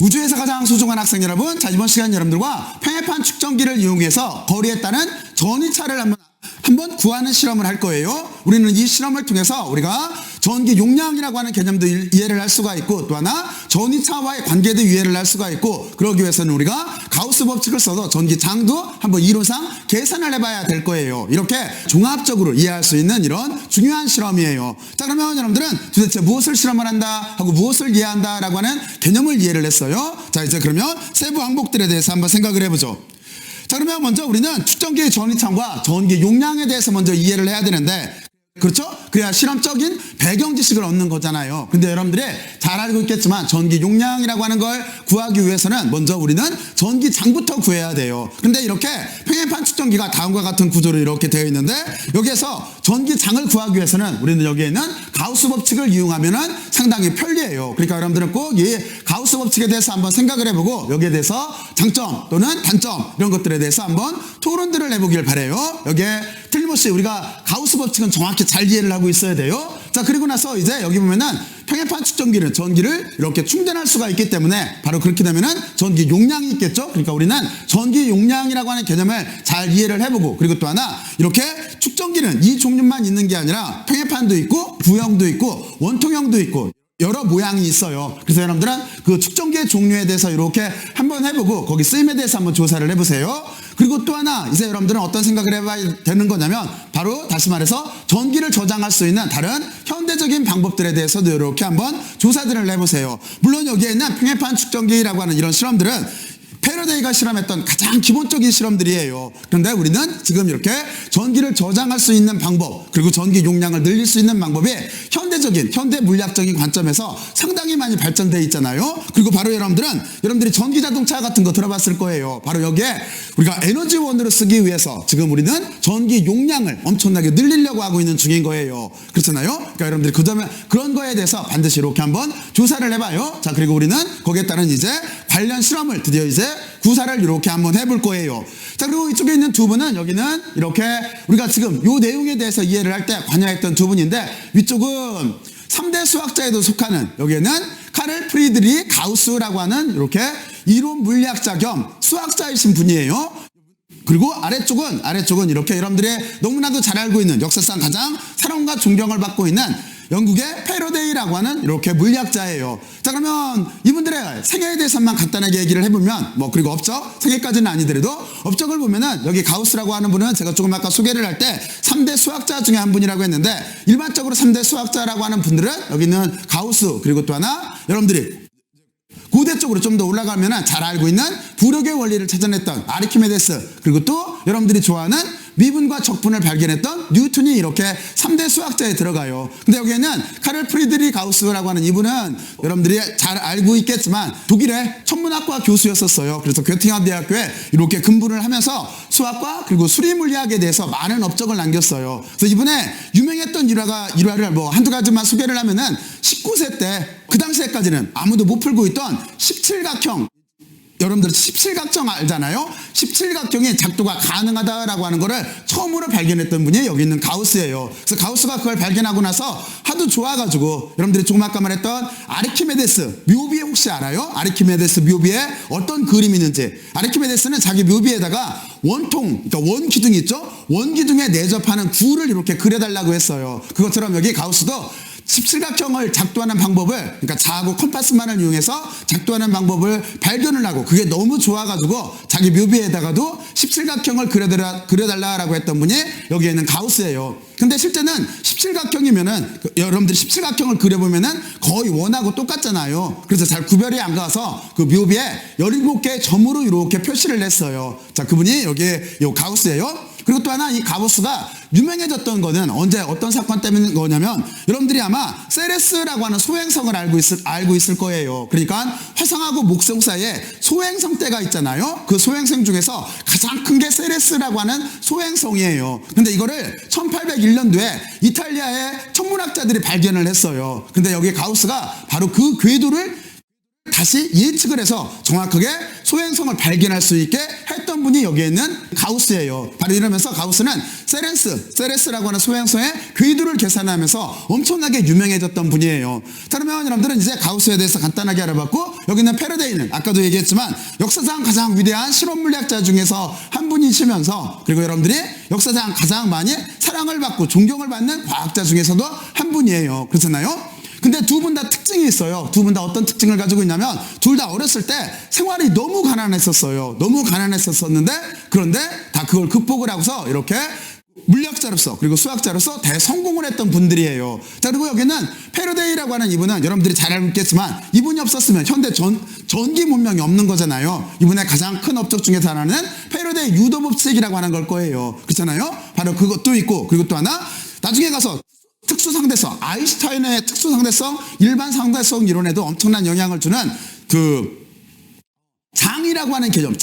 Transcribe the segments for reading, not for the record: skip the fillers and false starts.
우주에서 가장 소중한 학생 여러분, 자, 이번 시간 여러분들과 평행판 측정기를 이용해서 거리에 따른 전위차를 한번 구하는 실험을 할 거예요. 우리는 이 실험을 통해서 우리가 전기 용량이라고 하는 개념도 이해를 할 수가 있고, 또 하나 전위차와의 관계도 이해를 할 수가 있고, 그러기 위해서는 우리가 가우스 법칙을 써서 전기장도 한번 이론상 계산을 해봐야 될 거예요. 이렇게 종합적으로 이해할 수 있는 이런 중요한 실험이에요. 자, 그러면 여러분들은 도대체 무엇을 실험을 한다 하고 무엇을 이해한다 라고 하는 개념을 이해를 했어요. 자, 이제 그러면 세부 항목들에 대해서 한번 생각을 해보죠. 자, 그러면 먼저 우리는 측정기의 전위창과 전기 용량에 대해서 먼저 이해를 해야 되는데, 그렇죠? 그래야 실험적인 배경 지식을 얻는 거잖아요. 근데 여러분들이 잘 알고 있겠지만 전기 용량이라고 하는 걸 구하기 위해서는 먼저 우리는 전기장부터 구해야 돼요. 근데 이렇게 평행판 측정기가 다음과 같은 구조로 이렇게 되어 있는데, 여기에서 전기장을 구하기 위해서는 우리는 여기에 있는 가우스 법칙을 이용하면은 상당히 편리해요. 그러니까 여러분들은 꼭 이 가우스 법칙에 대해서 한번 생각을 해보고, 여기에 대해서 장점 또는 단점 이런 것들에 대해서 한번 토론들을 해보길 바래요. 여기에 틀림없이 우리가 가우스 법칙은 정확히 잘 이해를 하고 있어야 돼요. 자, 그리고 나서 이제 여기 보면은 평행판 측정기는 전기를 이렇게 충전할 수가 있기 때문에 바로 그렇게 되면은 전기 용량이 있겠죠. 그러니까 우리는 전기 용량이라고 하는 개념을 잘 이해를 해보고, 그리고 또 하나 이렇게 측정기는 이 종류만 있는 게 아니라 평행판도 있고 부형도 있고 원통형도 있고 여러 모양이 있어요. 그래서 여러분들은 그 측정기의 종류에 대해서 이렇게 한번 해보고 거기 쓰임에 대해서 한번 조사를 해보세요. 그리고 또 하나 이제 여러분들은 어떤 생각을 해봐야 되는 거냐면, 바로 다시 말해서 전기를 저장할 수 있는 다른 현대적인 방법들에 대해서도 이렇게 한번 조사들을 해보세요. 물론 여기에 있는 평행판 측정기라고 하는 이런 실험들은 패러데이가 실험했던 가장 기본적인 실험들이에요. 그런데 우리는 지금 이렇게 전기를 저장할 수 있는 방법, 그리고 전기 용량을 늘릴 수 있는 방법이 현대적인, 현대 물리학적인 관점에서 상당히 많이 발전되어 있잖아요. 그리고 바로 여러분들이 전기 자동차 같은 거 들어봤을 거예요. 바로 여기에 우리가 에너지원으로 쓰기 위해서 지금 우리는 전기 용량을 엄청나게 늘리려고 하고 있는 중인 거예요. 그렇잖아요. 그러니까 여러분들이 그런 거에 대해서 반드시 이렇게 한번 조사를 해봐요. 자, 그리고 우리는 거기에 따른 이제 관련 실험을 드디어 이제 구사를 이렇게 한번 해볼 거예요. 자, 그리고 이쪽에 있는 두 분은 여기는 이렇게 우리가 지금 요 내용에 대해서 이해를 할 때 관여했던 두 분인데, 위쪽은 3대 수학자에도 속하는 여기에는 카를 프리드리히 가우스라고 하는 이렇게 이론 물리학자 겸 수학자이신 분이에요. 그리고 아래쪽은 이렇게 여러분들이 너무나도 잘 알고 있는 역사상 가장 사랑과 존경을 받고 있는 영국의 패러데이라고 하는 이렇게 물리학자예요. 자, 그러면 이분들의 생애에 대해서만 간단하게 얘기를 해보면, 그리고 업적, 생애까지는 아니더라도 업적을 보면은 여기 가우스라고 하는 분은 제가 조금 아까 소개를 할 때 3대 수학자 중에 한 분이라고 했는데, 일반적으로 3대 수학자라고 하는 분들은 여기는 가우스, 그리고 또 하나 여러분들이 고대 쪽으로 좀 더 올라가면 잘 알고 있는 부력의 원리를 찾아냈던 아르키메데스, 그리고 또 여러분들이 좋아하는 미분과 적분을 발견했던 뉴턴이 이렇게 3대 수학자에 들어가요. 근데 여기에는 카를 프리드리히 가우스라고 하는 이분은 여러분들이 잘 알고 있겠지만 독일의 천문학과 교수였었어요. 그래서 교팅한 대학교에 이렇게 근무를 하면서 수학과 그리고 수리물리학에 대해서 많은 업적을 남겼어요. 그래서 이분의 유명했던 일화를 한두 가지만 소개를 하면은 19세 때 그 당시에까지는 아무도 못 풀고 있던 17각형, 여러분들 17각형 알잖아요. 17각형의 작도가 가능하다라고 하는 거를 처음으로 발견했던 분이 여기 있는 가우스예요. 그래서 가우스가 그걸 발견하고 나서 하도 좋아가지고 여러분들이 조금 아까 말했던 아르키메데스 묘비에 혹시 알아요? 아르키메데스 묘비에 어떤 그림이 있는지. 아르키메데스는 자기 묘비에다가 원통, 그러니까 원기둥이 있죠? 원기둥에 내접하는 구를 이렇게 그려달라고 했어요. 그것처럼 여기 가우스도 17각형을 작도하는 방법을, 그러니까 자하고 컴파스만을 이용해서 작도하는 방법을 발견을 하고 그게 너무 좋아가지고 자기 묘비에다가도 17각형을 그려달라고 했던 분이 여기에 있는 가우스예요. 근데 실제는 17각형이면은 여러분들이 17각형을 그려보면은 거의 원하고 똑같잖아요. 그래서 잘 구별이 안 가서 그 묘비에 17개의 점으로 이렇게 표시를 했어요. 자, 그분이 여기에 요 가우스예요. 그리고 또 하나 이 가우스가 유명해졌던 거는 언제 어떤 사건 때문인 거냐면, 여러분들이 아마 세레스라고 하는 소행성을 알고 있을 거예요. 그러니까 화성하고 목성 사이에 소행성대가 있잖아요. 그 소행성 중에서 가장 큰 게 세레스라고 하는 소행성이에요. 근데 이거를 1801년도에 이탈리아의 천문학자들이 발견을 했어요. 근데 여기 가우스가 바로 그 궤도를 다시 예측을 해서 정확하게 소행성을 발견할 수 있게 했던 했던 분이 여기에 있는 가우스예요. 바로 이러면서 가우스는 세레스라고 하는 소행성의 궤도를 계산하면서 엄청나게 유명해졌던 분이에요. 자, 그러면 여러분들은 이제 가우스에 대해서 간단하게 알아봤고, 여기 있는 패러데이는 아까도 얘기했지만 역사상 가장 위대한 실험물리학자 중에서 한 분이시면서, 그리고 여러분들이 역사상 가장 많이 사랑을 받고 존경을 받는 과학자 중에서도 한 분이에요. 그렇잖아요? 근데 두 분 다 특징이 있어요. 두 분 다 어떤 특징을 가지고 있냐면, 둘 다 어렸을 때 생활이 너무 가난했었어요. 너무 가난했었는데, 그런데 다 그걸 극복을 하고서 이렇게 물리학자로서 그리고 수학자로서 대성공을 했던 분들이에요. 자, 그리고 여기는 패러데이라고 하는 이분은 여러분들이 잘 알고 있겠지만, 이분이 없었으면 현대 전기 문명이 없는 거잖아요. 이분의 가장 큰 업적 중에서 하나는 패러데이 유도 법칙이라고 하는 걸 거예요. 그렇잖아요? 바로 그것도 있고, 그리고 또 하나 나중에 가서 특수상대성, 아인슈타인의 특수상대성, 일반 상대성 이론에도 엄청난 영향을 주는 장이라고 하는 개념,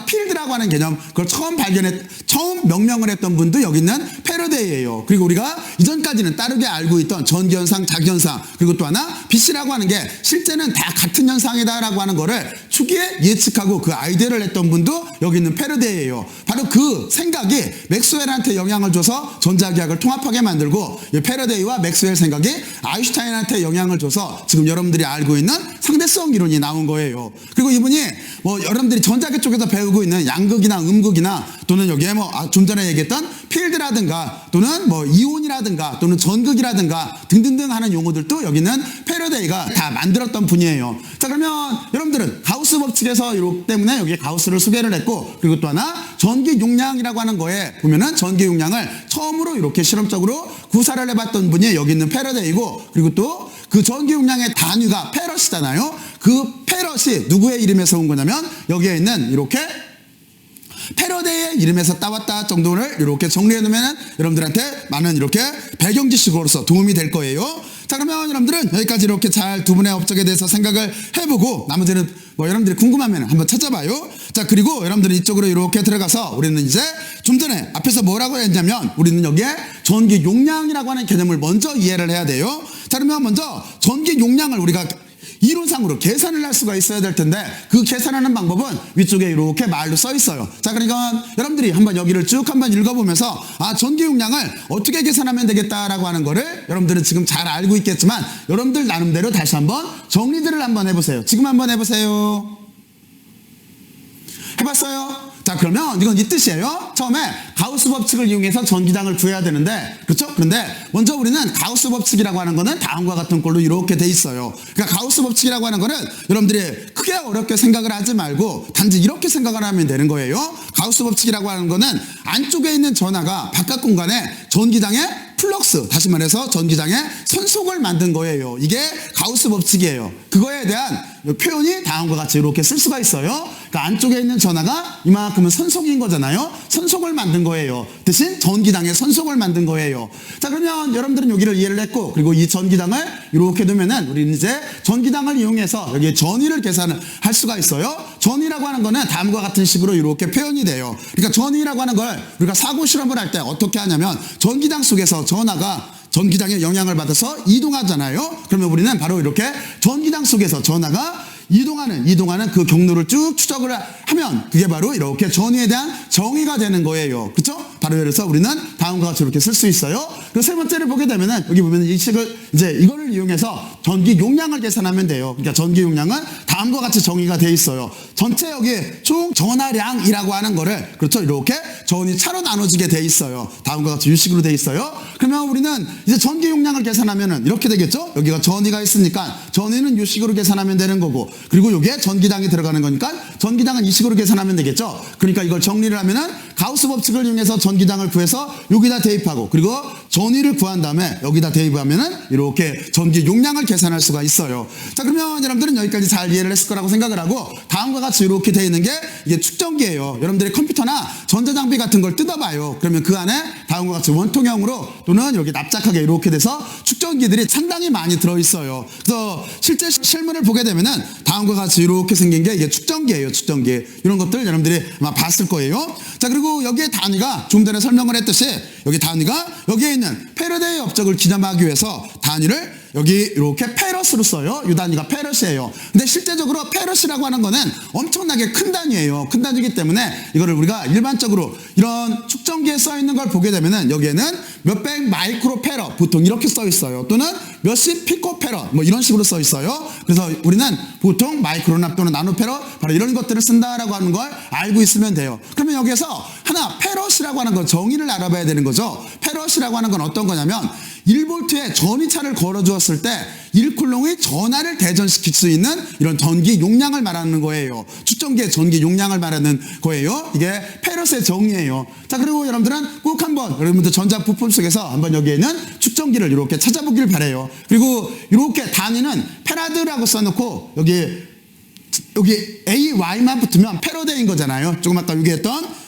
필드라고 하는 개념, 그걸 처음 명명을 했던 분도 여기 있는 패러데이예요. 그리고 우리가 이전까지는 따르게 알고 있던 전기현상, 자기현상, 그리고 또 하나 빛이라고 하는 게 실제는 다 같은 현상이다라고 하는 거를 초기에 예측하고 그 아이디어를 냈던 분도 여기 있는 패러데이예요. 바로 그 생각이 맥스웰한테 영향을 줘서 전자기학을 통합하게 만들고, 패러데이와 맥스웰 생각이 아인슈타인한테 영향을 줘서 지금 여러분들이 알고 있는 상대성 이론이 나온 거예요. 그리고 이분이 여러분들이 전자기 쪽에서 배우고 있는 양극이나 음극이나 또는 여기에 좀 전에 얘기했던 필드라든가 또는 이온이라든가 또는 전극이라든가 등등등 하는 용어들도 여기는 패러데이가 다 만들었던 분이에요. 자, 그러면 여러분들은 가우스 법칙에서 이렇기 때문에 여기 가우스를 소개를 했고, 그리고 또 하나 전기 용량이라고 하는 거에 보면은 전기 용량을 처음으로 이렇게 실험적으로 구사를 해봤던 분이 여기 있는 패러데이고, 그리고 또 그 전기 용량의 단위가 페럿이잖아요. 그 페럿이 누구의 이름에서 온 거냐면 여기에 있는 이렇게 패러데이의 이름에서 따왔다 정도를 이렇게 정리해 놓으면 여러분들한테 많은 이렇게 배경 지식으로서 도움이 될 거예요. 자, 그러면 여러분들은 여기까지 이렇게 잘 두 분의 업적에 대해서 생각을 해보고, 나머지는 여러분들이 궁금하면 한번 찾아봐요. 자, 그리고 여러분들은 이쪽으로 이렇게 들어가서 우리는 이제 좀 전에 앞에서 뭐라고 했냐면, 우리는 여기에 전기 용량이라고 하는 개념을 먼저 이해를 해야 돼요. 자, 그러면 먼저 전기 용량을 우리가 이론상으로 계산을 할 수가 있어야 될 텐데, 그 계산하는 방법은 위쪽에 이렇게 말로 써 있어요. 자, 그러니까 여러분들이 한번 여기를 쭉 한번 읽어보면서 전기 용량을 어떻게 계산하면 되겠다라고 하는 거를 여러분들은 지금 잘 알고 있겠지만, 여러분들 나름대로 다시 한번 정리들을 한번 해보세요. 지금 한번 해보세요. 해봤어요? 자, 그러면 이건 이 뜻이에요. 처음에 가우스 법칙을 이용해서 전기량을 구해야 되는데, 그렇죠? 그런데 먼저 우리는 가우스 법칙이라고 하는 거는 다음과 같은 걸로 이렇게 돼 있어요. 그러니까 가우스 법칙이라고 하는 거는 여러분들이 크게 어렵게 생각을 하지 말고 단지 이렇게 생각을 하면 되는 거예요. 가우스 법칙이라고 하는 거는 안쪽에 있는 전하가 바깥 공간에 전기장의 플럭스, 다시 말해서 전기장의 선속을 만든 거예요. 이게 가우스 법칙이에요. 그거에 대한 표현이 다음과 같이 이렇게 쓸 수가 있어요. 그러니까 안쪽에 있는 전하가 이만큼은 선속인 거잖아요. 선속을 만든 거예요. 대신 전기장의 선속을 만든 거예요. 자, 그러면 여러분들은 여기를 이해를 했고, 그리고 이 전기장을 이렇게 두면은 우리는 이제 전기장을 이용해서 여기에 전위를 계산을 할 수가 있어요. 전위라고 하는 거는 다음과 같은 식으로 이렇게 표현이 돼요. 그러니까 전위라고 하는 걸 우리가 사고 실험을 할 때 어떻게 하냐면, 전기장 속에서 전하가 전기장의 영향을 받아서 이동하잖아요. 그러면 우리는 바로 이렇게 전기장 속에서 전하가 이동하는 그 경로를 쭉 추적을 하면 그게 바로 이렇게 전위에 대한 정의가 되는 거예요. 그렇죠? 바로 그래서 우리는 다음과 같이 이렇게 쓸 수 있어요. 그리고 세 번째를 보게 되면은 여기 보면 이 식을 이제 이거를 이용해서 전기 용량을 계산하면 돼요. 그러니까 전기 용량은 다음과 같이 정의가 돼 있어요. 전체 여기 총 전하량이라고 하는 거를, 그렇죠? 이렇게 전위 차로 나눠지게 돼 있어요. 다음과 같이 이 식으로 돼 있어요. 그러면 우리는 이제 전기 용량을 계산하면은 이렇게 되겠죠? 여기가 전위가 있으니까 전위는 이 식으로 계산하면 되는 거고, 그리고 여기에 전기당이 들어가는 거니까 전기당은 이 식으로 계산하면 되겠죠? 그러니까 이걸 정리를 하면은 가우스 법칙을 이용해서 전기당을 구해서 여기다 대입하고, 그리고 전위를 구한 다음에 여기다 대입하면은 이렇게 전기 용량을 계산할 수가 있어요. 자, 그러면 여러분들은 여기까지 잘 이해를 했을 거라고 생각을 하고, 다음과 같이 이렇게 되어 있는 게 이게 축전기예요. 여러분들이 컴퓨터나 전자장비 같은 걸 뜯어봐요. 그러면 그 안에 다음과 같이 원통형으로 또는 이렇게 납작하게 이렇게 돼서 축전기들이 상당히 많이 들어있어요. 그래서 실제 실물을 보게 되면은 다음과 같이 이렇게 생긴 게 이게 축전기예요. 축전기. 이런 것들 여러분들이 아마 봤을 거예요. 자, 그리고 여기에 단위가 좀 전에 설명을 했듯이 여기 단위가 여기에 있는 패러데이 업적을 기념하기 위해서 단위를 여기 이렇게 페럿으로 써요. 이 단위가 페럿이에요. 근데 실제적으로 페럿이라고 하는 거는 엄청나게 큰 단위예요. 큰 단위이기 때문에 이거를 우리가 일반적으로 이런 측정기에 써 있는 걸 보게 되면은 여기에는 몇백 마이크로 페럿 보통 이렇게 써 있어요. 또는 몇십 피코 페럿 뭐 이런 식으로 써 있어요. 그래서 우리는 보통 마이크로나 또는 나노 페럿 바로 이런 것들을 쓴다라고 하는 걸 알고 있으면 돼요. 그러면 여기에서 하나 페럿이라고 하는 건 정의를 알아봐야 되는 거죠. 페럿이라고 하는 건 어떤 거냐면 1볼트에 전이차를 걸어 주었을 때 1쿨롱의 전하를 대전시킬 수 있는 이런 전기 용량을 말하는 거예요. 측정기의 전기 용량을 말하는 거예요. 이게 페럿의 정의예요. 자, 그리고 여러분들은 꼭 한번 여러분들 전자 부품 속에서 한번 여기에는 측정기를 이렇게 찾아보길 바래요. 그리고 이렇게 단위는 페라드라고 써놓고 여기 AY만 붙으면 패러데이인 거잖아요. 조금 아까 얘기했던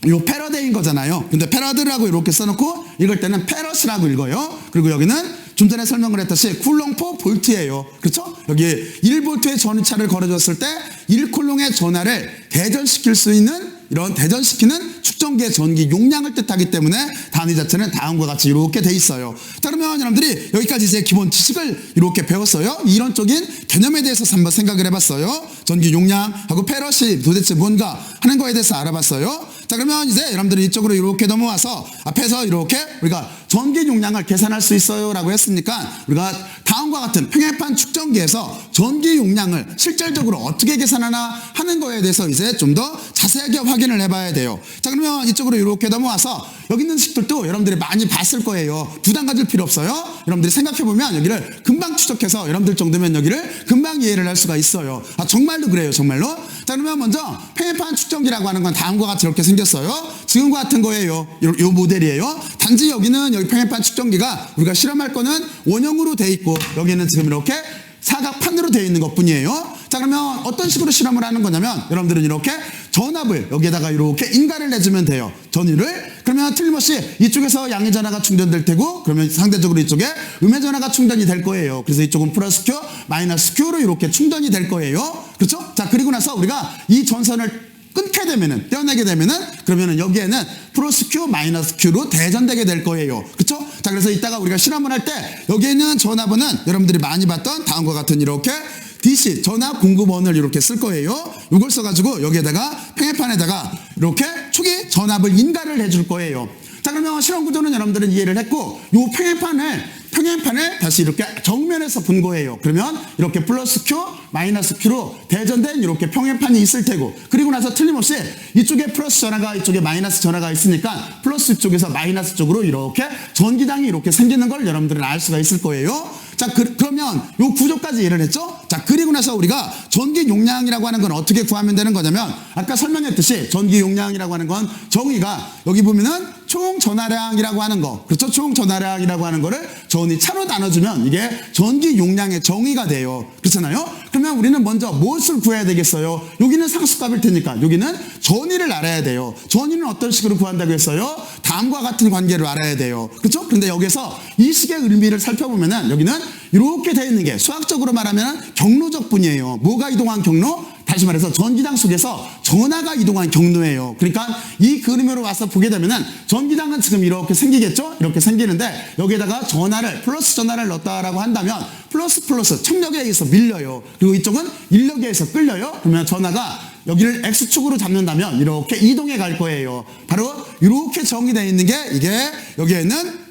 요 패러데이인 거잖아요. 근데 패러드라고 이렇게 써놓고 읽을 때는 페럿이라고 읽어요. 그리고 여기는 좀 전에 설명을 했듯이 쿨롱4 볼트예요. 그렇죠? 여기 1볼트의 전이차를 걸어줬을 때 1쿨롱의 전하를 대전시킬 수 있는 이런 대전시키는 측정기의 전기 용량을 뜻하기 때문에 단위 자체는 다음과 같이 이렇게 돼 있어요. 자, 그러면 여러분들이 여기까지 이제 기본 지식을 이렇게 배웠어요. 이론적인 개념에 대해서 한번 생각을 해봤어요. 전기 용량하고 페럿이 도대체 뭔가 하는 거에 대해서 알아봤어요. 자, 그러면 이제 여러분들이 이쪽으로 이렇게 넘어와서 앞에서 이렇게 우리가 전기 용량을 계산할 수 있어요 라고 했으니까 우리가 다음과 같은 평행판 측정기에서 전기 용량을 실질적으로 어떻게 계산하나 하는 거에 대해서 이제 좀 더 자세하게 확인을 해봐야 돼요. 자, 그러면 이쪽으로 이렇게 넘어와서 여기 있는 식들도 여러분들이 많이 봤을 거예요. 부담 가질 필요 없어요. 여러분들이 생각해보면 여기를 금방 추적해서 여러분들 정도면 여기를 금방 이해를 할 수가 있어요. 아, 정말로 그래요. 정말로. 자, 그러면 먼저 평행판 측정기라고 하는 건 다음과 같이 이렇게 생겼어요. 지금과 같은 거예요. 요 모델이에요. 단지 여기는 여기 평행판 측정기가 우리가 실험할 거는 원형으로 돼 있고 여기는 지금 이렇게 사각판으로 되어 있는 것 뿐이에요. 자, 그러면 어떤 식으로 실험을 하는 거냐면 여러분들은 이렇게 전압을 여기에다가 이렇게 인가를 내주면 돼요. 전위를. 그러면 틀림없이 이쪽에서 양의 전하가 충전될 테고 그러면 상대적으로 이쪽에 음의 전하가 충전이 될 거예요. 그래서 이쪽은 플러스 Q, 마이너스 Q로 이렇게 충전이 될 거예요. 그렇죠? 자, 그리고 나서 우리가 이 전선을 끊게 되면은, 떼어내게 되면은, 그러면은 여기에는 플러스 Q, 마이너스 Q로 대전되게 될 거예요. 그쵸? 자, 그래서 이따가 우리가 실험을 할 때, 여기에 있는 전압은 여러분들이 많이 봤던 다음과 같은 이렇게 DC, 전압 공급원을 이렇게 쓸 거예요. 이걸 써가지고 여기에다가 평행판에다가 이렇게 초기 전압을 인가를 해줄 거예요. 자, 그러면 실험 구조는 여러분들은 이해를 했고, 요 평행판을 다시 이렇게 정면에서 본 거예요. 그러면 이렇게 플러스 Q, 마이너스 Q로 대전된 이렇게 평행판이 있을 테고, 그리고 나서 틀림없이 이쪽에 플러스 전하가 이쪽에 마이너스 전하가 있으니까 플러스 쪽에서 마이너스 쪽으로 이렇게 전기장이 이렇게 생기는 걸 여러분들은 알 수가 있을 거예요. 자, 그러면 요 구조까지 이해를 했죠? 자, 그리고 나서 우리가 전기 용량이라고 하는 건 어떻게 구하면 되는 거냐면 아까 설명했듯이 전기 용량이라고 하는 건 정의가 여기 보면은 총 전하량이라고 하는 거, 그렇죠? 총 전하량이라고 하는 거를 전이차로 나눠주면 이게 전기 용량의 정의가 돼요. 그렇잖아요? 그러면 우리는 먼저 무엇을 구해야 되겠어요? 여기는 상수값일 테니까 여기는 전위를 알아야 돼요. 전위는 어떤 식으로 구한다고 했어요? 다음과 같은 관계를 알아야 돼요. 그렇죠? 그런데 여기서 이 식의 의미를 살펴보면은 여기는 이렇게 되어 있는 게 수학적으로 말하면 경로적분이에요. 뭐가 이동한 경로? 다시 말해서 전기장 속에서 전하가 이동한 경로예요. 그러니까 이 그림으로 와서 보게 되면은 전기장은 지금 이렇게 생기겠죠? 이렇게 생기는데 여기에다가 전하를 플러스 전하를 넣었다라고 한다면 플러스 청력에 의해서 밀려요. 그리고 이쪽은 인력에 의해서 끌려요. 그러면 전하가 여기를 X축으로 잡는다면 이렇게 이동해 갈 거예요. 바로 이렇게 정의되어 있는 게 이게 여기에는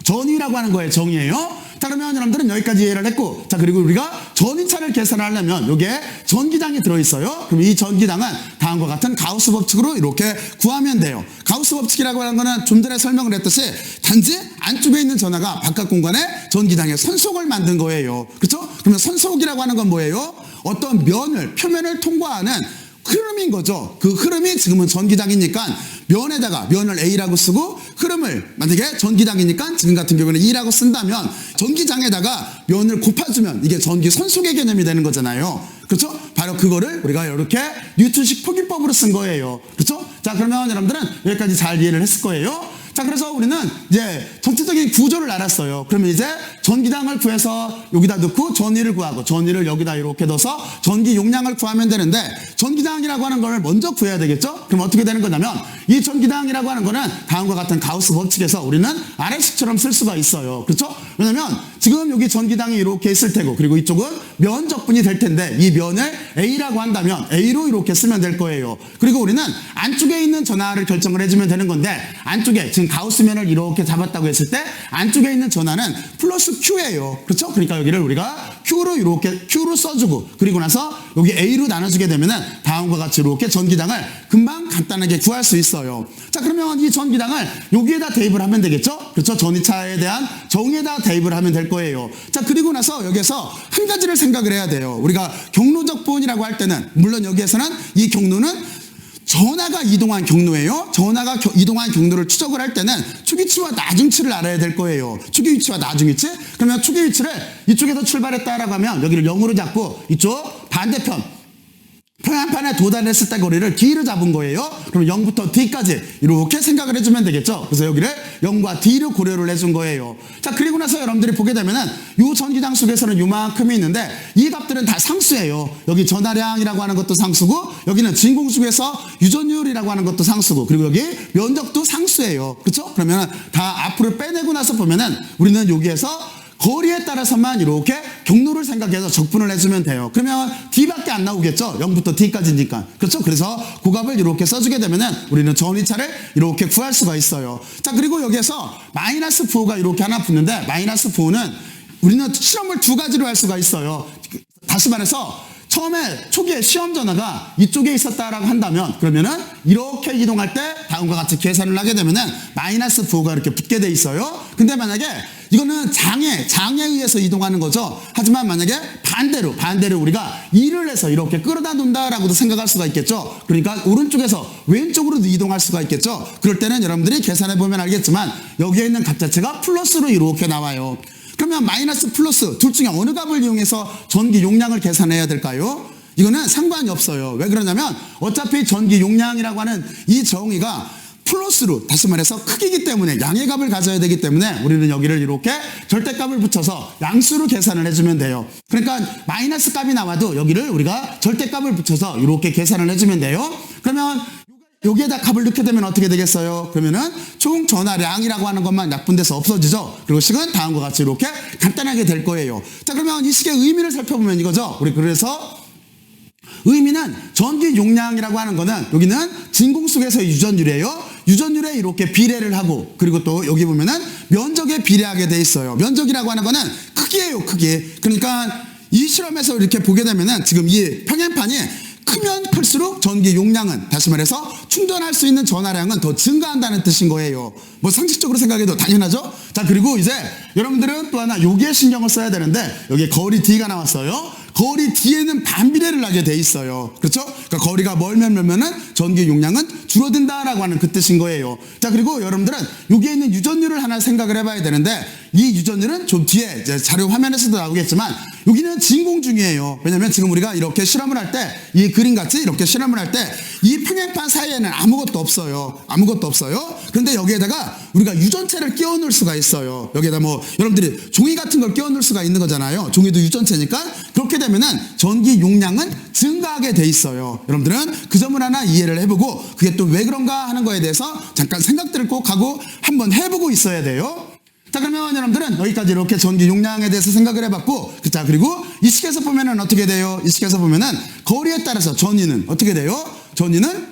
전위라고 하는 거예요. 정의예요. 자, 그러면 여러분들은 여기까지 이해를 했고, 자, 그리고 우리가 전위차를 계산하려면 여기에 전기장이 들어있어요. 그럼 이 전기장은 다음과 같은 가우스 법칙으로 이렇게 구하면 돼요. 가우스 법칙이라고 하는 거는 좀 전에 설명을 했듯이 단지 안쪽에 있는 전하가 바깥 공간에 전기장의 선속을 만든 거예요. 그렇죠? 그러면 선속이라고 하는 건 뭐예요? 어떤 표면을 통과하는 흐름인 거죠. 그 흐름이 지금은 전기장이니까 면을 A라고 쓰고 흐름을 만약에 전기장이니까 지금 같은 경우는 E라고 쓴다면 전기장에다가 면을 곱아주면 이게 전기 선속의 개념이 되는 거잖아요. 그렇죠? 바로 그거를 우리가 이렇게 뉴턴식 포기법으로 쓴 거예요. 그렇죠? 자, 그러면 여러분들은 여기까지 잘 이해를 했을 거예요. 자, 그래서 우리는 이제 전체적인 구조를 알았어요. 그러면 이제 전기장을 구해서 여기다 넣고 전위를 구하고 전위를 여기다 이렇게 넣어서 전기 용량을 구하면 되는데 전기장이라고 하는 걸 먼저 구해야 되겠죠? 그럼 어떻게 되는 거냐면 이 전기당이라고 하는 거는 다음과 같은 가우스 법칙에서 우리는 아래식처럼 쓸 수가 있어요. 그렇죠? 왜냐면 지금 여기 전기당이 이렇게 있을 테고, 그리고 이쪽은 면적분이 될 텐데 이 면을 A라고 한다면 A로 이렇게 쓰면 될 거예요. 그리고 우리는 안쪽에 있는 전하를 결정을 해주면 되는 건데, 안쪽에 지금 가우스면을 이렇게 잡았다고 했을 때 안쪽에 있는 전하는 플러스 Q예요. 그렇죠? 그러니까 여기를 우리가 Q로 이렇게 Q로 써주고, 그리고 나서 여기 A로 나눠주게 되면은 다음과 같이 이렇게 전기당을 금방 간단하게 구할 수 있어요. 자, 그러면 이 전기당을 여기에다 대입을 하면 되겠죠? 그렇죠? 전이차에 대한 정에다 대입을 하면 될 거예요. 자, 그리고 나서 여기에서 한 가지를 생각을 해야 돼요. 우리가 경로적 부분이라고 할 때는, 물론 여기에서는 이 경로는 전하가 이동한 경로예요. 전하가 이동한 경로를 추적을 할 때는 축위치와 나중치를 알아야 될 거예요. 축의 위치와 나중 위치. 그러면 축의 위치를 이쪽에서 출발했다라고 하면 여기를 0으로 잡고, 이쪽 반대편 평행판에 도달했을 때 거리를 D로 잡은 거예요. 그럼 0부터 D까지 이렇게 생각을 해주면 되겠죠. 그래서 여기를 0과 D로 고려를 해준 거예요. 자, 그리고 나서 여러분들이 보게 되면은 이 전기당 속에서는 요만큼이 있는데 이 값들은 다 상수예요. 여기 전하량이라고 하는 것도 상수고, 여기는 진공속에서 유전율이라고 하는 것도 상수고, 그리고 여기 면적도 상수예요. 그렇죠? 그러면 다 앞으로 빼내고 나서 보면은 우리는 여기에서 거리에 따라서만 이렇게 경로를 생각해서 적분을 해주면 돼요. 그러면 D밖에 안 나오겠죠? 0부터 D까지니까. 그렇죠? 그래서 그 값을 이렇게 써주게 되면은 우리는 전위차를 이렇게 구할 수가 있어요. 자, 그리고 여기에서 마이너스 부호가 이렇게 하나 붙는데, 마이너스 부호는 우리는 실험을 두 가지로 할 수가 있어요. 다시 말해서 처음에 초기에 시험 전화가 이쪽에 있었다라고 한다면, 그러면은 이렇게 이동할 때 다음과 같이 계산을 하게 되면은 마이너스 부호가 이렇게 붙게 돼 있어요. 근데 만약에 이거는 장에 의해서 이동하는 거죠. 하지만 만약에 반대로 우리가 일을 해서 이렇게 끌어다 놓는다라고도 생각할 수가 있겠죠. 그러니까 오른쪽에서 왼쪽으로도 이동할 수가 있겠죠. 그럴 때는 여러분들이 계산해 보면 알겠지만 여기에 있는 값 자체가 플러스로 이렇게 나와요. 그러면 마이너스 플러스 둘 중에 어느 값을 이용해서 전기 용량을 계산해야 될까요? 이거는 상관이 없어요. 왜 그러냐면 어차피 전기 용량이라고 하는 이 정의가 플러스로, 다시 말해서 크기이기 때문에 양의 값을 가져야 되기 때문에 우리는 여기를 이렇게 절대값을 붙여서 양수로 계산을 해주면 돼요. 그러니까 마이너스 값이 나와도 여기를 우리가 절대값을 붙여서 이렇게 계산을 해주면 돼요. 그러면 여기에다 값을 넣게 되면 어떻게 되겠어요? 그러면은 총 전하량이라고 하는 것만 약분돼서 없어지죠. 그리고 식은 다음과 같이 이렇게 간단하게 될 거예요. 자, 그러면 이 식의 의미를 살펴보면 이거죠. 우리 그래서 의미는 전기 용량이라고 하는 거는 여기는 진공 속에서의 유전율이에요. 유전율에 이렇게 비례를 하고, 그리고 또 여기 보면은 면적에 비례하게 돼 있어요. 면적이라고 하는 거는 크기예요, 크기. 그러니까 이 실험에서 이렇게 보게 되면은 지금 이 평행판이 크면 클수록 전기 용량은, 다시 말해서 충전할 수 있는 전하량은 더 증가한다는 뜻인 거예요. 뭐 상식적으로 생각해도 당연하죠? 자, 그리고 이제 여러분들은 또 하나 여기에 신경을 써야 되는데, 여기 거리 D가 나왔어요. 거리 D에는 반비례를 하게 돼 있어요. 그렇죠? 그러니까 거리가 멀면은 전기 용량은 줄어든다라고 하는 그 뜻인 거예요. 자, 그리고 여러분들은 여기에 있는 유전율을 하나 생각을 해봐야 되는데, 이 유전율은 좀 뒤에 이제 자료 화면에서도 나오겠지만 여기는 진공 중이에요. 왜냐면 지금 우리가 이렇게 실험을 할 때, 이 그림같이 이렇게 실험을 할 때 이 평행판 사이에는 아무것도 없어요. 아무것도 없어요. 그런데 여기에다가 우리가 유전체를 끼워 넣을 수가 있어요. 여기에다 뭐 여러분들이 종이 같은 걸 끼워 넣을 수가 있는 거잖아요. 종이도 유전체니까. 그렇게 되면은 전기 용량은 증가하게 돼 있어요. 여러분들은 그 점을 하나 이해를 해보고, 그게 또 왜 그런가 하는 거에 대해서 잠깐 생각들을 꼭 하고 한번 해보고 있어야 돼요. 자, 그러면 여러분들은 여기까지 이렇게 전기 용량에 대해서 생각을 해봤고, 자, 그리고 이 식에서 보면은 어떻게 돼요? 이 식에서 보면은 거리에 따라서 전위는 어떻게 돼요? 전위는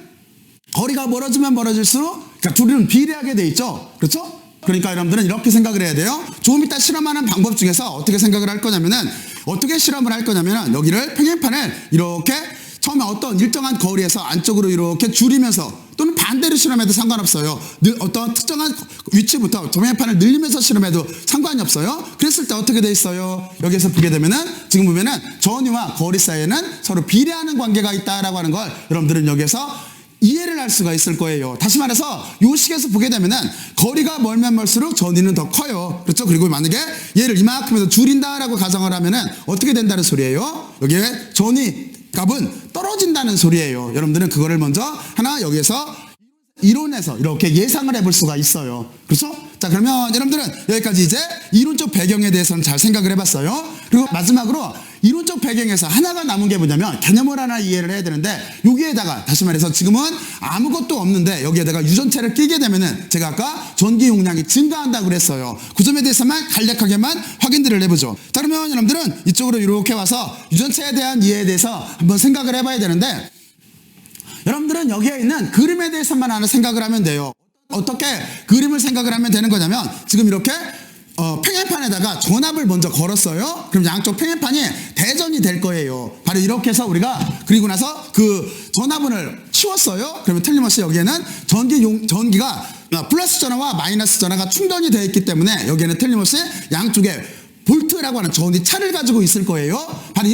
거리가 멀어지면 멀어질수록, 그러니까 둘은 비례하게 돼 있죠. 그렇죠? 그러니까 여러분들은 이렇게 생각을 해야 돼요. 조금 이따 실험하는 방법 중에서 어떻게 생각을 할 거냐면은, 어떻게 실험을 할 거냐면은 여기를 평행판을 이렇게 처음에 어떤 일정한 거리에서 안쪽으로 이렇게 줄이면서, 또는 반대로 실험해도 상관없어요. 어떤 특정한 위치부터 평행판을 늘리면서 실험해도 상관이 없어요. 그랬을 때 어떻게 돼 있어요? 여기에서 보게 되면은 지금 보면은 전위와 거리 사이에는 서로 비례하는 관계가 있다라고 하는 걸 여러분들은 여기에서 이해를 할 수가 있을 거예요. 다시 말해서 이 식에서 보게 되면은 거리가 멀면 멀수록 전위는 더 커요. 그렇죠? 그리고 만약에 얘를 이만큼에서 줄인다라고 가정을 하면은 어떻게 된다는 소리예요? 여기에 전위 값은 떨어진다는 소리예요. 여러분들은 그거를 먼저 하나 여기에서 이론에서 이렇게 예상을 해볼 수가 있어요. 그렇죠? 자, 그러면 여러분들은 여기까지 이제 이론적 배경에 대해서는 잘 생각을 해봤어요. 그리고 마지막으로 이론적 배경에서 하나가 남은 게 뭐냐면 개념을 하나 이해를 해야 되는데, 여기에다가 다시 말해서 지금은 아무것도 없는데 여기에다가 유전체를 끼게 되면은 제가 아까 전기 용량이 증가한다고 그랬어요. 그 점에 대해서만 간략하게만 확인들을 해보죠. 자, 그러면 여러분들은 이쪽으로 이렇게 와서 유전체에 대한 이해에 대해서 한번 생각을 해봐야 되는데, 여러분들은 여기에 있는 그림에 대해서만 하나 생각을 하면 돼요. 어떻게 그림을 생각을 하면 되는 거냐면, 지금 이렇게 평행판에다가 전압을 먼저 걸었어요. 그럼 양쪽 평행판이 대전이 될 거예요. 바로 이렇게 해서 우리가 그리고 나서 그 전압을 치웠어요. 그러면 틀림없이 여기에는 전기가 플러스 전화와 마이너스 전화가 충전이 되어 있기 때문에 여기에는 틀림없이 양쪽에 볼트라고 하는 전기차를 가지고 있을 거예요. 바로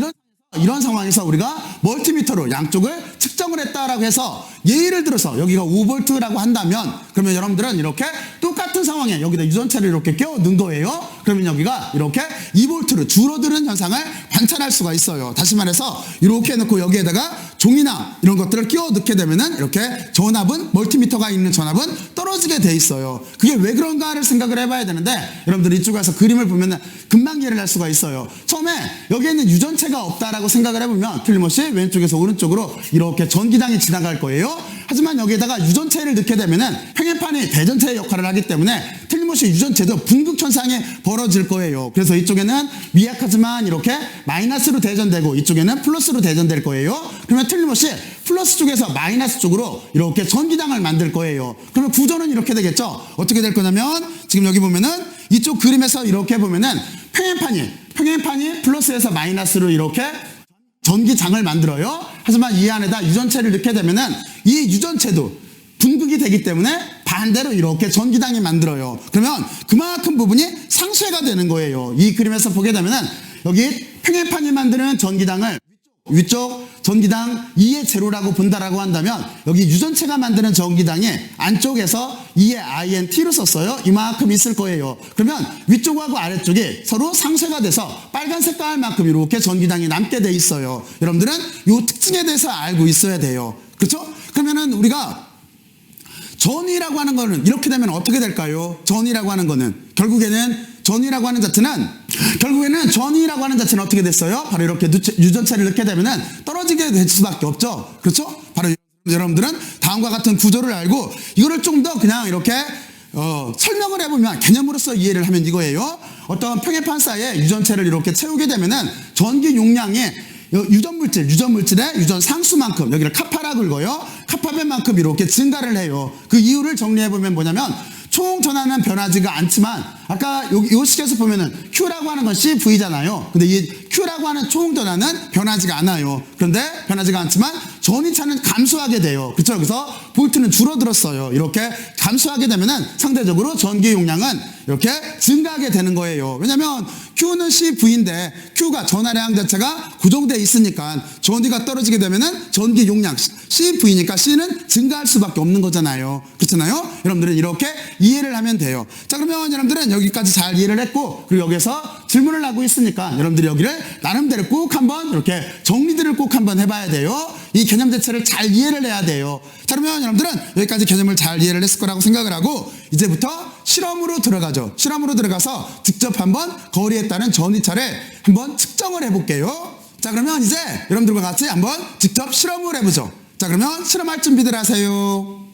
이런 상황에서 우리가 멀티미터로 양쪽을 측정을 했다라고 해서, 예를 들어서 여기가 5V라고 한다면, 그러면 여러분들은 이렇게 똑같은 상황에 여기다 유전체를 이렇게 끼워 넣은 거예요. 그러면 여기가 이렇게 2V로 줄어드는 현상을 관찰할 수가 있어요. 다시 말해서 이렇게 해놓고 여기에다가 종이나 이런 것들을 끼워 넣게 되면은 이렇게 전압은, 멀티미터가 있는 전압은 떨어지게 돼 있어요. 그게 왜 그런가를 생각을 해봐야 되는데, 여러분들 이쪽에서 그림을 보면 금방 이해를 할 수가 있어요. 처음에 여기에 있는 유전체가 없다라고 생각을 해보면 틀림없이 왼쪽에서 오른쪽으로 이렇게 전기장이 지나갈 거예요. 하지만 여기에다가 유전체를 넣게 되면은 평행판이 대전체의 역할을 하기 때문에 틀림없이 유전체도 분극현상이 벌어질 거예요. 그래서 이쪽에는 미약하지만 이렇게 마이너스로 대전되고 이쪽에는 플러스로 대전될 거예요. 그러면 틀림없이 플러스 쪽에서 마이너스 쪽으로 이렇게 전기장을 만들 거예요. 그러면 구조는 이렇게 되겠죠. 어떻게 될 거냐면, 지금 여기 보면은 이쪽 그림에서 이렇게 보면은 평행판이 플러스에서 마이너스로 이렇게 전기장을 만들어요. 하지만 이 안에다 유전체를 넣게 되면은 이 유전체도 분극이 되기 때문에 반대로 이렇게 전기장이 만들어요. 그러면 그만큼 부분이 상쇄가 되는 거예요. 이 그림에서 보게 되면은 여기 평행판이 만드는 전기장을 위쪽 전기당 2의 제로라고 본다라고 한다면, 여기 유전체가 만드는 전기당이 안쪽에서 2의 INT로 썼어요. 이만큼 있을 거예요. 그러면 위쪽하고 아래쪽이 서로 상쇄가 돼서 빨간 색깔만큼 이렇게 전기당이 남게 돼 있어요. 여러분들은 이 특징에 대해서 알고 있어야 돼요. 그렇죠? 그러면은 우리가 전이라고 하는 거는 이렇게 되면 어떻게 될까요? 전이라고 하는 거는 전이라고 하는 자체는 어떻게 됐어요? 바로 이렇게 유전체를 넣게 되면은 떨어지게 될 수밖에 없죠. 그렇죠? 바로 여러분들은 다음과 같은 구조를 알고 이거를 좀 더 그냥 이렇게 설명을 해보면, 개념으로서 이해를 하면 이거예요. 어떤 평행판 사이에 유전체를 이렇게 채우게 되면은 전기 용량이 유전물질의 유전 상수만큼, 여기를 카파라 긁어요. 카파벤만큼 이렇게 증가를 해요. 그 이유를 정리해보면 뭐냐면, 총 전하는 변하지가 않지만, 아까 이 식에서 보면은 Q라고 하는 건 CV잖아요. 근데 이 Q라고 하는 총 전하는 변하지가 않아요. 그런데 변하지가 않지만 전이차는 감소하게 돼요. 그렇죠? 그래서 볼트는 줄어들었어요. 이렇게 감소하게 되면은 상대적으로 전기 용량은 이렇게 증가하게 되는 거예요. 왜냐면 Q는 CV인데 Q가 전하량 자체가 고정되어 있으니까 전기가 떨어지게 되면은 전기 용량 CV니까 C는 증가할 수밖에 없는 거잖아요. 그렇잖아요? 여러분들은 이렇게 이해를 하면 돼요. 자, 그러면 여러분들은 여기까지 잘 이해를 했고, 그리고 여기서 질문을 하고 있으니까 여러분들이 여기를 나름대로 꼭 한번 이렇게 정리들을 꼭 한번 해봐야 돼요. 이 개념 자체를 잘 이해를 해야 돼요. 자, 그러면 여러분들은 여기까지 개념을 잘 이해를 했을 거라고 생각을 하고, 이제부터 실험으로 들어가죠. 실험으로 들어가서 직접 한번 거리에 따른 전이차를 한번 측정을 해볼게요. 자, 그러면 이제 여러분들과 같이 한번 직접 실험을 해보죠. 자, 그러면 실험할 준비들 하세요.